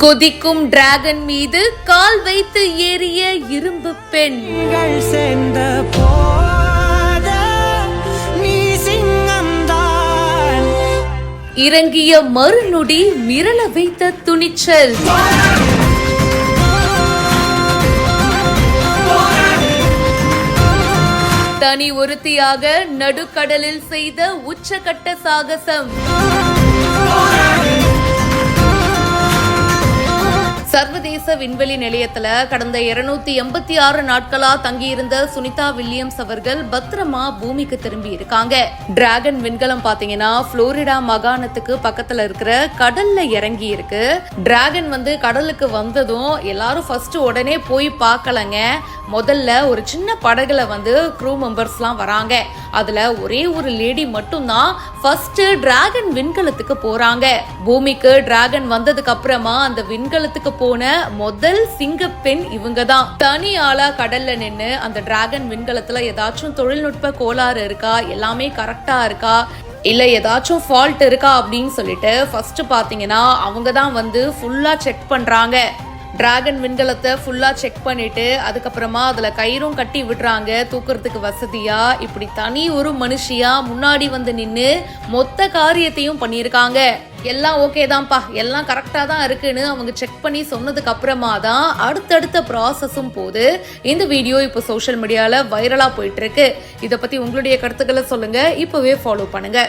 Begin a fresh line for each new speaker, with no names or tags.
கொதிக்கும் டிராகன் மீது கால் வைத்து ஏறிய இரும்பு பெண். இறங்கிய மறுநொடி மிரள வைத்த துணிச்சல். தனி ஒருத்தியாக நடுக்கடலில் செய்த உச்சகட்ட சாகசம். சர்வதேச விண்வெளி நிலையத்துல கடந்த 286 நாட்களா தங்கியிருந்த சுனிதா வில்லியம்ஸ் அவர்கள் பத்திரமா பூமிக்கு திரும்பி இருக்காங்க. டிராகன் விண்கலம் பாத்தீங்கன்னா புளோரிடா மாகாணத்துக்கு பக்கத்துல இருக்கிற கடல்ல இறங்கி இருக்கு. டிராகன் கடலுக்கு வந்ததும் எல்லாரும் ஃபர்ஸ்ட் உடனே போய் பார்க்கலங்க. முதல்ல ஒரு சின்ன படகுல க்ரூ மெம்பர்ஸ்லாம் வராங்க. அதுல ஒரே ஒரு லேடி மட்டும் தான் ஃபர்ஸ்ட் டிராகன் விண்கலத்துக்கு போறாங்க. பூமிக்கு டிராகன் வந்ததுக்கு அப்புறமா அந்த விண்கலத்துக்கு போன முதல் சிங்கப்பெண் இவங்க தான். தனி ஆளா கடல்ல நின்னு அந்த டிராகன் விண்கலத்துல ஏதாச்சும் தொழில்நுட்ப கோளாறு இருக்கா, எல்லாமே கரெக்டா இருக்கா, இல்ல ஏதாச்சும் ஃபால்ட் இருக்கா அப்படின்னு சொல்லிட்டு ஃபர்ஸ்ட் பாத்தீங்கன்னா அவங்க தான் ஃபுல்லா செக் பண்றாங்க. டிராகன் விண்கலத்தை ஃபுல்லா செக் பண்ணிட்டு அதுக்கப்புறமா அதுல கயிறும் கட்டி விடுறாங்க தூக்குறதுக்கு வசதியா. இப்படி தனி ஒரு மனுஷியா முன்னாடி நின்னு மொத்த காரியத்தையும் பண்ணியிருக்காங்க. எல்லாம் ஓகே தான்ப்பா, எல்லாம் கரெக்டா தான் இருக்குன்னு அவங்க செக் பண்ணி சொன்னதுக்கு அப்புறமா தான் அடுத்தடுத்த ப்ராசஸும் போது. இந்த வீடியோ இப்போ சோஷியல் மீடியால வைரலா போயிட்டு இருக்கு. இதை பத்தி உங்களுடைய கருத்துக்களை சொல்லுங்க. இப்பவே ஃபாலோ பண்ணுங்க.